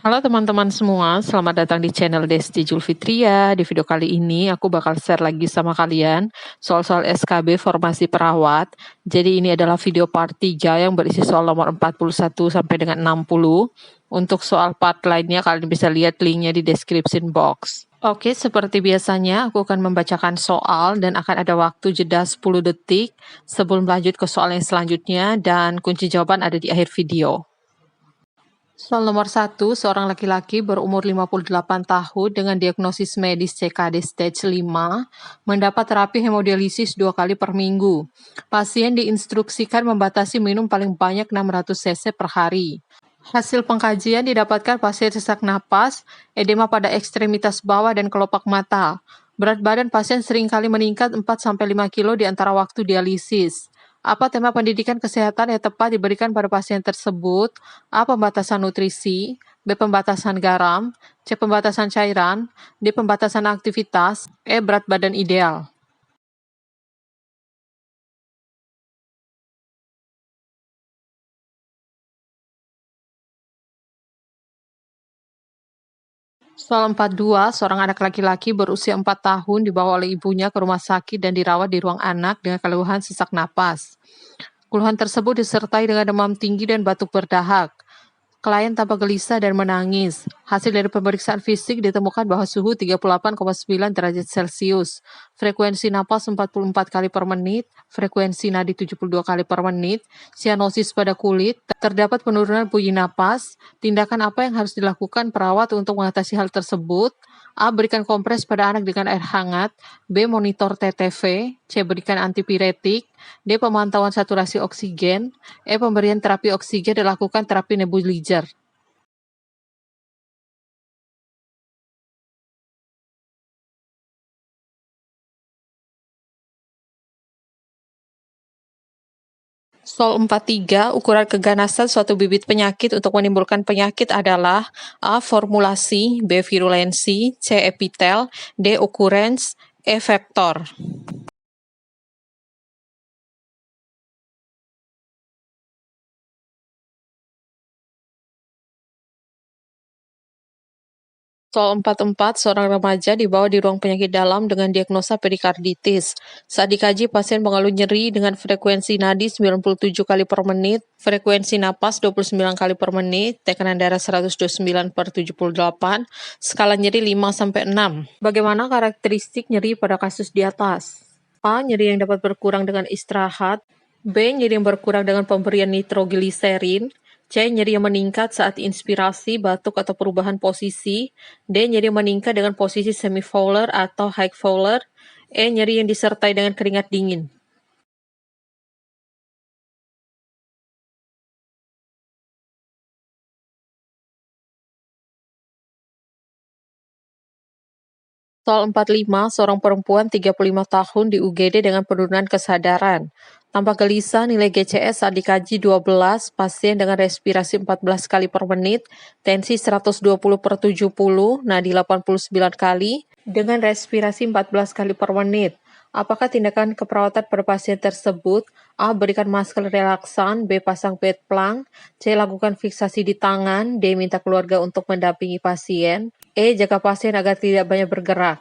Halo teman-teman semua, selamat datang di channel Desti Julfitria. Di video kali ini aku bakal share lagi sama kalian soal-soal SKB formasi perawat. Jadi ini adalah video part 3 yang berisi soal nomor 41 sampai dengan 60. Untuk soal part lainnya kalian bisa lihat linknya di description box. Oke, seperti biasanya aku akan membacakan soal dan akan ada waktu jeda 10 detik sebelum lanjut ke soal yang selanjutnya dan kunci jawaban ada di akhir video. Soal nomor 1, seorang laki-laki berumur 58 tahun dengan diagnosis medis CKD stage 5 mendapat terapi hemodialisis 2 kali per minggu. Pasien diinstruksikan membatasi minum paling banyak 600 cc per hari. Hasil pengkajian didapatkan pasien sesak napas, edema pada ekstremitas bawah dan kelopak mata. Berat badan pasien seringkali meningkat 4-5 kilo di antara waktu dialisis. Apa tema pendidikan kesehatan yang tepat diberikan pada pasien tersebut? A. Pembatasan nutrisi, B. Pembatasan garam, C. Pembatasan cairan, D. Pembatasan aktivitas, E. Berat badan ideal. Soal 42, seorang anak laki-laki berusia 4 tahun dibawa oleh ibunya ke rumah sakit dan dirawat di ruang anak dengan keluhan sesak napas. Keluhan tersebut disertai dengan demam tinggi dan batuk berdahak. Klien tampak gelisah dan menangis. Hasil dari pemeriksaan fisik ditemukan bahwa suhu 38,9 derajat Celcius, frekuensi napas 44 kali per menit, frekuensi nadi 72 kali per menit, sianosis pada kulit, terdapat penurunan bunyi napas. Tindakan apa yang harus dilakukan perawat untuk mengatasi hal tersebut? A. Berikan kompres pada anak dengan air hangat. B. Monitor TTV. C. Berikan antipiretik. D. Pemantauan saturasi oksigen. E. Pemberian terapi oksigen dilakukan terapi nebulizer. Soal 43, ukuran keganasan suatu bibit penyakit untuk menimbulkan penyakit adalah A. Formulasi, B. Virulensi, C. Epitel, D. Occurrence, E. Vektor. Soal 44, seorang remaja dibawa di ruang penyakit dalam dengan diagnosa perikarditis. Saat dikaji, pasien mengeluh nyeri dengan frekuensi nadi 97 kali per menit, frekuensi napas 29 kali per menit, tekanan darah 129/78, skala nyeri 5-6. Bagaimana karakteristik nyeri pada kasus di atas? A. Nyeri yang dapat berkurang dengan istirahat. B. Nyeri yang berkurang dengan pemberian nitrogliserin. C. Nyeri yang meningkat saat inspirasi, batuk atau perubahan posisi. D. Nyeri yang meningkat dengan posisi semi-fowler atau high fowler. E. Nyeri yang disertai dengan keringat dingin. Soal 45, seorang perempuan 35 tahun di UGD dengan penurunan kesadaran. Tampak gelisah, nilai GCS saat dikaji 12, pasien dengan respirasi 14 kali per menit, tensi 120/70, nadi 89 kali, dengan respirasi 14 kali per menit. Apakah tindakan keperawatan pada pasien tersebut? A. Berikan masker relaksan, B. Pasang bed plank, C. Lakukan fiksasi di tangan, D. Minta keluarga untuk mendampingi pasien, E. Jaga pasien agar tidak banyak bergerak.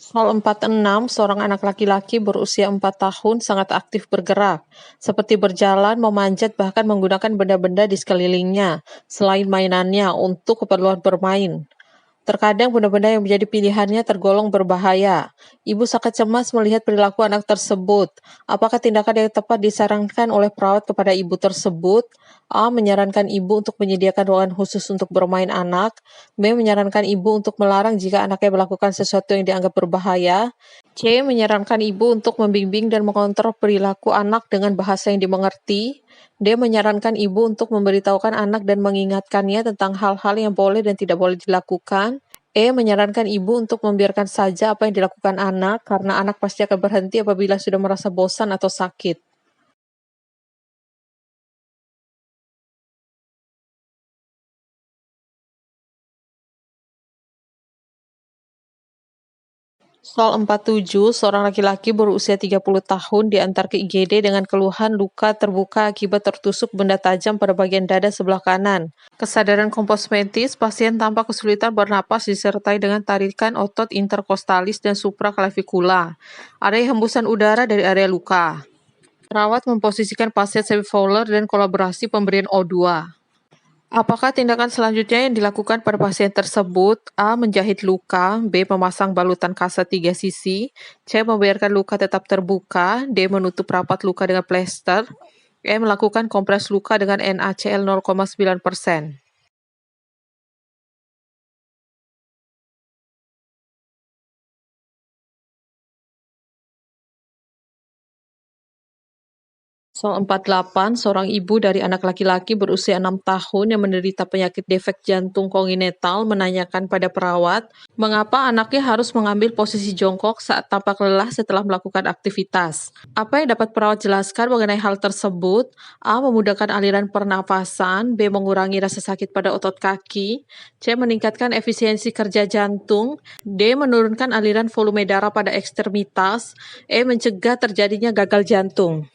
Soal 46, seorang anak laki-laki berusia 4 tahun sangat aktif bergerak, seperti berjalan, memanjat, bahkan menggunakan benda-benda di sekelilingnya, selain mainannya untuk keperluan bermain. Terkadang benda-benda yang menjadi pilihannya tergolong berbahaya. Ibu sangat cemas melihat perilaku anak tersebut. Apakah tindakan yang tepat disarankan oleh perawat kepada ibu tersebut? A. Menyarankan ibu untuk menyediakan ruangan khusus untuk bermain anak. B. Menyarankan ibu untuk melarang jika anaknya melakukan sesuatu yang dianggap berbahaya. C. Menyarankan ibu untuk membimbing dan mengontrol perilaku anak dengan bahasa yang dimengerti. D. Menyarankan ibu untuk memberitahukan anak dan mengingatkannya tentang hal-hal yang boleh dan tidak boleh dilakukan. E. Menyarankan ibu untuk membiarkan saja apa yang dilakukan anak, karena anak pasti akan berhenti apabila sudah merasa bosan atau sakit. Soal 47, seorang laki-laki berusia 30 tahun diantar ke IGD dengan keluhan luka terbuka akibat tertusuk benda tajam pada bagian dada sebelah kanan. Kesadaran kompos medis, pasien tampak kesulitan bernapas disertai dengan tarikan otot interkostalis dan supraklavikula. Ada hembusan udara dari area luka. Perawat memposisikan pasien semi-fowler dan kolaborasi pemberian O2. Apakah tindakan selanjutnya yang dilakukan pada pasien tersebut? A. Menjahit luka. B. Memasang balutan kasa 3 sisi. C. Membiarkan luka tetap terbuka. D. Menutup rapat luka dengan plester. E. Melakukan kompres luka dengan NaCl 0,9%. Soal 48, seorang ibu dari anak laki-laki berusia 6 tahun yang menderita penyakit defek jantung kongenital menanyakan pada perawat, mengapa anaknya harus mengambil posisi jongkok saat tampak lelah setelah melakukan aktivitas. Apa yang dapat perawat jelaskan mengenai hal tersebut? A. Memudahkan aliran pernapasan. B. Mengurangi rasa sakit pada otot kaki. C. Meningkatkan efisiensi kerja jantung. D. Menurunkan aliran volume darah pada ekstremitas. E. Mencegah terjadinya gagal jantung.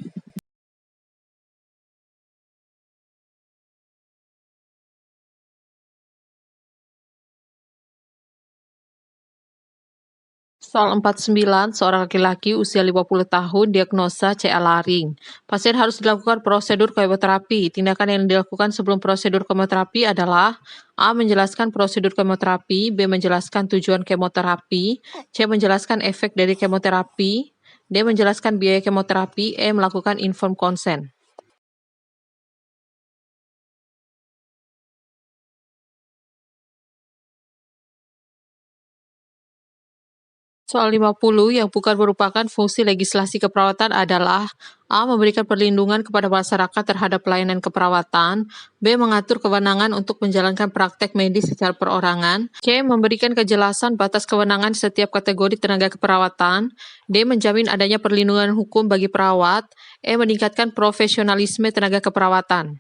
Soal 49, seorang laki-laki usia 50 tahun diagnosa CA laring. Pasien harus dilakukan prosedur kemoterapi. Tindakan yang dilakukan sebelum prosedur kemoterapi adalah A. Menjelaskan prosedur kemoterapi. B. Menjelaskan tujuan kemoterapi. C. Menjelaskan efek dari kemoterapi. D. Menjelaskan biaya kemoterapi. E. Melakukan informed consent. Soal 50 yang bukan merupakan fungsi legislasi keperawatan adalah A. Memberikan perlindungan kepada masyarakat terhadap pelayanan keperawatan. B. Mengatur kewenangan untuk menjalankan praktek medis secara perorangan. C. Memberikan kejelasan batas kewenangan setiap kategori tenaga keperawatan. D. Menjamin adanya perlindungan hukum bagi perawat. E. Meningkatkan profesionalisme tenaga keperawatan.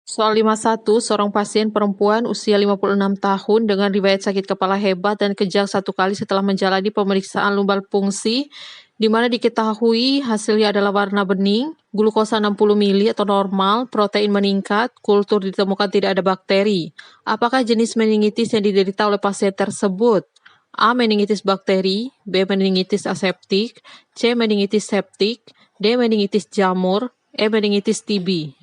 Soal 51, seorang pasien perempuan usia 56 tahun dengan riwayat sakit kepala hebat dan kejang 1 kali setelah menjalani pemeriksaan lumbar fungsi, di mana diketahui hasilnya adalah warna bening, glukosa 60 mili atau normal, protein meningkat, kultur ditemukan tidak ada bakteri. Apakah jenis meningitis yang diderita oleh pasien tersebut? A. Meningitis bakteri. B. Meningitis aseptik. C. Meningitis septik. D. Meningitis jamur. E. Meningitis TB.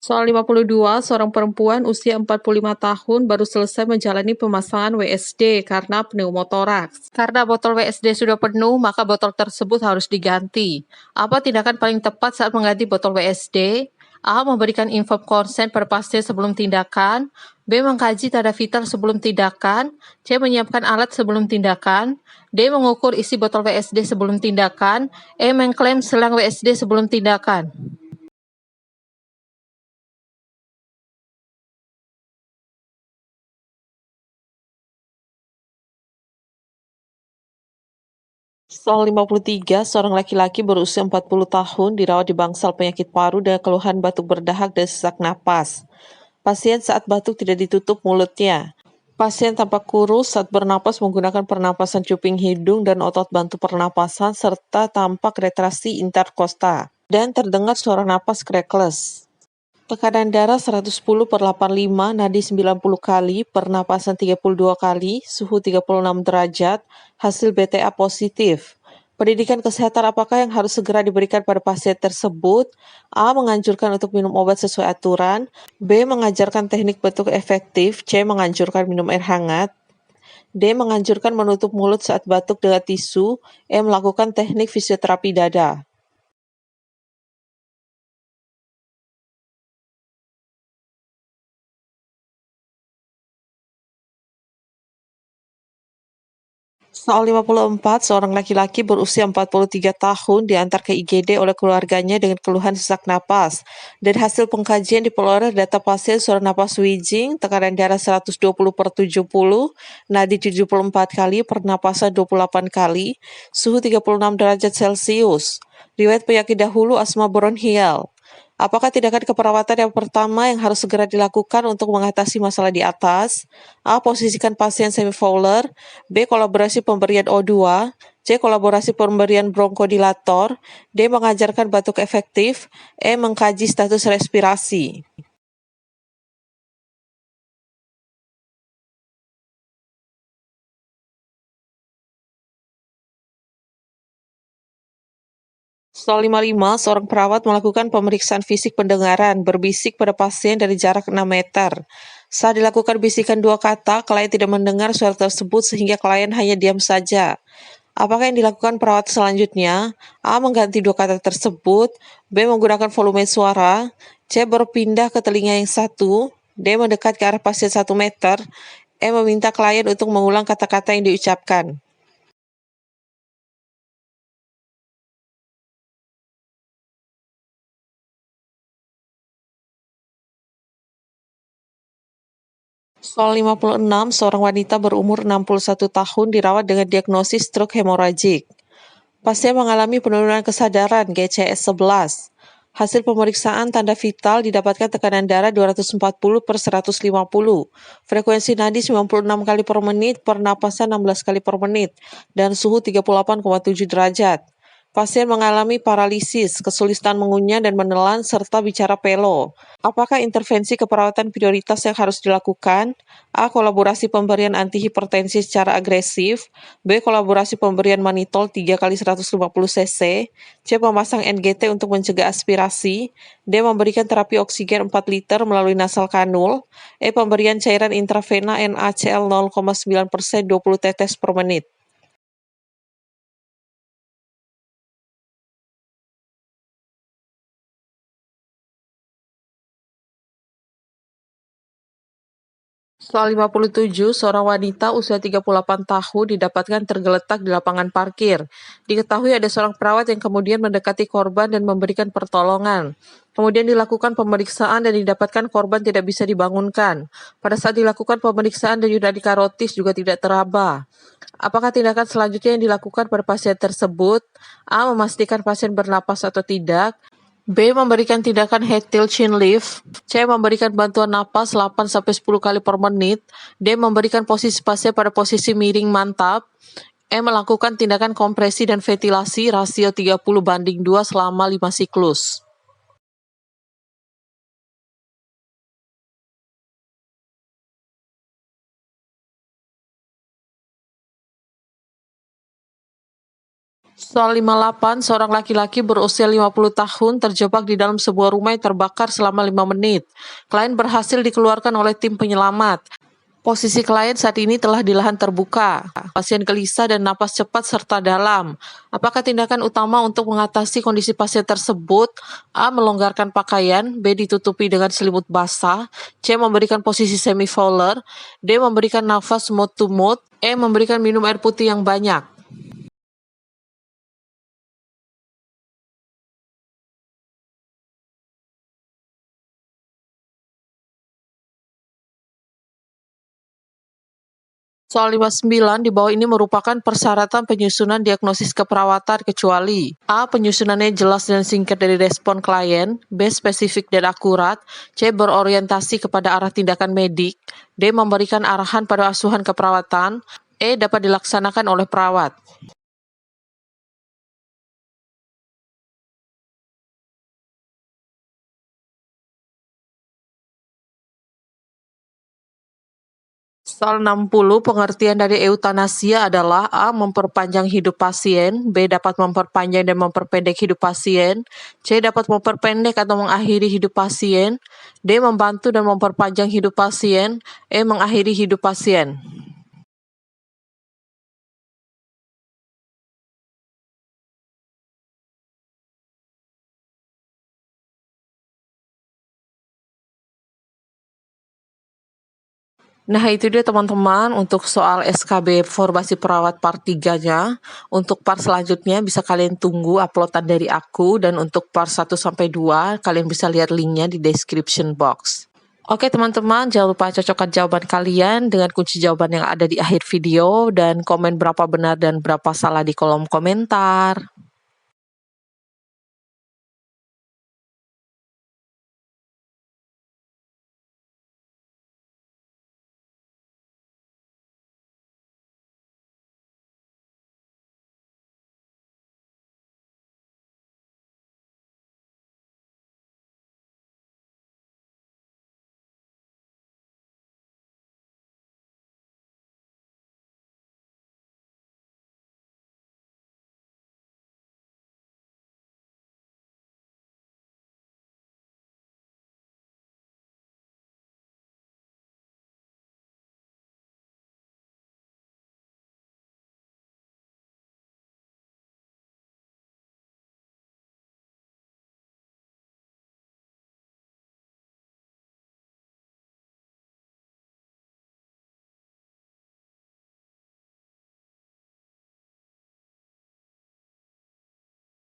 Soal 52, seorang perempuan usia 45 tahun baru selesai menjalani pemasangan WSD karena pneumotoraks. Karena botol WSD sudah penuh, maka botol tersebut harus diganti. Apa tindakan paling tepat saat mengganti botol WSD? A. Memberikan info konsen pada pasien sebelum tindakan. B. Mengkaji tanda vital sebelum tindakan. C. Menyiapkan alat sebelum tindakan. D. Mengukur isi botol WSD sebelum tindakan. E. Mengklaim selang WSD sebelum tindakan. Soal 53, seorang laki-laki berusia 40 tahun dirawat di bangsal penyakit paru dengan keluhan batuk berdahak dan sesak napas. Pasien saat batuk tidak ditutup mulutnya. Pasien tampak kurus saat bernapas menggunakan pernapasan cuping hidung dan otot bantu pernapasan serta tampak retraksi interkosta. Dan terdengar suara napas crackless. Tekanan darah 110/85, nadi 90 kali, pernapasan 32 kali, suhu 36 derajat, hasil BTA positif. Pendidikan kesehatan apakah yang harus segera diberikan pada pasien tersebut? A. Menganjurkan untuk minum obat sesuai aturan. B. Mengajarkan teknik batuk efektif. C. Menganjurkan minum air hangat. D. Menganjurkan menutup mulut saat batuk dengan tisu. E. Melakukan teknik fisioterapi dada. Soal 54, seorang laki-laki berusia 43 tahun diantar ke IGD oleh keluarganya dengan keluhan sesak napas. Dari hasil pengkajian diperoleh data pasien suara napas wheezing, tekanan darah 120/70, nadi 74 kali, pernapasan 28 kali, suhu 36 derajat Celcius. Riwayat penyakit dahulu asma bronchial. Apakah tindakan keperawatan yang pertama yang harus segera dilakukan untuk mengatasi masalah di atas? A. Posisikan pasien semi-fowler. B. Kolaborasi pemberian O2. C. Kolaborasi pemberian bronkodilator. D. Mengajarkan batuk efektif. E. Mengkaji status respirasi. Soal 55, seorang perawat melakukan pemeriksaan fisik pendengaran berbisik pada pasien dari jarak 6 meter. Saat dilakukan bisikan dua kata, klien tidak mendengar suara tersebut sehingga klien hanya diam saja. Apakah yang dilakukan perawat selanjutnya? A. Mengganti dua kata tersebut. B. Menggunakan volume suara. C. Berpindah ke telinga yang satu. D. Mendekat ke arah pasien 1 meter. E. Meminta klien untuk mengulang kata-kata yang diucapkan. Soal 56, seorang wanita berumur 61 tahun dirawat dengan diagnosis stroke hemoragik. Pasien mengalami penurunan kesadaran GCS-11. Hasil pemeriksaan tanda vital didapatkan tekanan darah 240/150, frekuensi nadi 96 kali per menit, pernapasan 16 kali per menit, dan suhu 38,7 derajat. Pasien mengalami paralisis, kesulitan mengunyah dan menelan, serta bicara pelo. Apakah intervensi keperawatan prioritas yang harus dilakukan? A. Kolaborasi pemberian antihipertensi secara agresif. B. Kolaborasi pemberian manitol 3 kali 150 cc. C. Memasang NGT untuk mencegah aspirasi. D. Memberikan terapi oksigen 4 liter melalui nasal kanul. E. Pemberian cairan intravena NaCl 0,9% 20 tetes per menit. Soal 57, seorang wanita usia 38 tahun didapatkan tergeletak di lapangan parkir. Diketahui ada seorang perawat yang kemudian mendekati korban dan memberikan pertolongan. Kemudian dilakukan pemeriksaan dan didapatkan korban tidak bisa dibangunkan. Pada saat dilakukan pemeriksaan denyut nadi karotis juga tidak teraba. Apakah tindakan selanjutnya yang dilakukan pada pasien tersebut? A. Memastikan pasien bernapas atau tidak. B. Memberikan tindakan head tilt chin lift. C. Memberikan bantuan napas 8-10 kali per menit. D. Memberikan posisi pasien pada posisi miring mantap. E. Melakukan tindakan kompresi dan ventilasi rasio 30/2 selama 5 siklus. Soal 58, seorang laki-laki berusia 50 tahun terjebak di dalam sebuah rumah yang terbakar selama 5 menit. Klien berhasil dikeluarkan oleh tim penyelamat. Posisi klien saat ini telah di lahan terbuka. Pasien gelisah dan napas cepat serta dalam. Apakah tindakan utama untuk mengatasi kondisi pasien tersebut? A. Melonggarkan pakaian. B. Ditutupi dengan selimut basah. C. Memberikan posisi semi-fowler. D. Memberikan nafas mouth to mouth. E. Memberikan minum air putih yang banyak. Soal 59 di bawah ini merupakan persyaratan penyusunan diagnosis keperawatan kecuali A. Penyusunannya jelas dan singkat dari respon klien. B. Spesifik dan akurat. C. Berorientasi kepada arah tindakan medik. D. Memberikan arahan pada asuhan keperawatan. E. Dapat dilaksanakan oleh perawat. Soal 60, pengertian dari eutanasia adalah A. Memperpanjang hidup pasien. B. Dapat memperpanjang dan memperpendek hidup pasien. C. Dapat memperpendek atau mengakhiri hidup pasien. D. Membantu dan memperpanjang hidup pasien. E. Mengakhiri hidup pasien. Nah, itu dia teman-teman untuk soal SKB formasi perawat part 3-nya. Untuk part selanjutnya bisa kalian tunggu uploadan dari aku, dan untuk part 1-2 kalian bisa lihat linknya di description box. Oke teman-teman, jangan lupa cocokkan jawaban kalian dengan kunci jawaban yang ada di akhir video, dan komen berapa benar dan berapa salah di kolom komentar.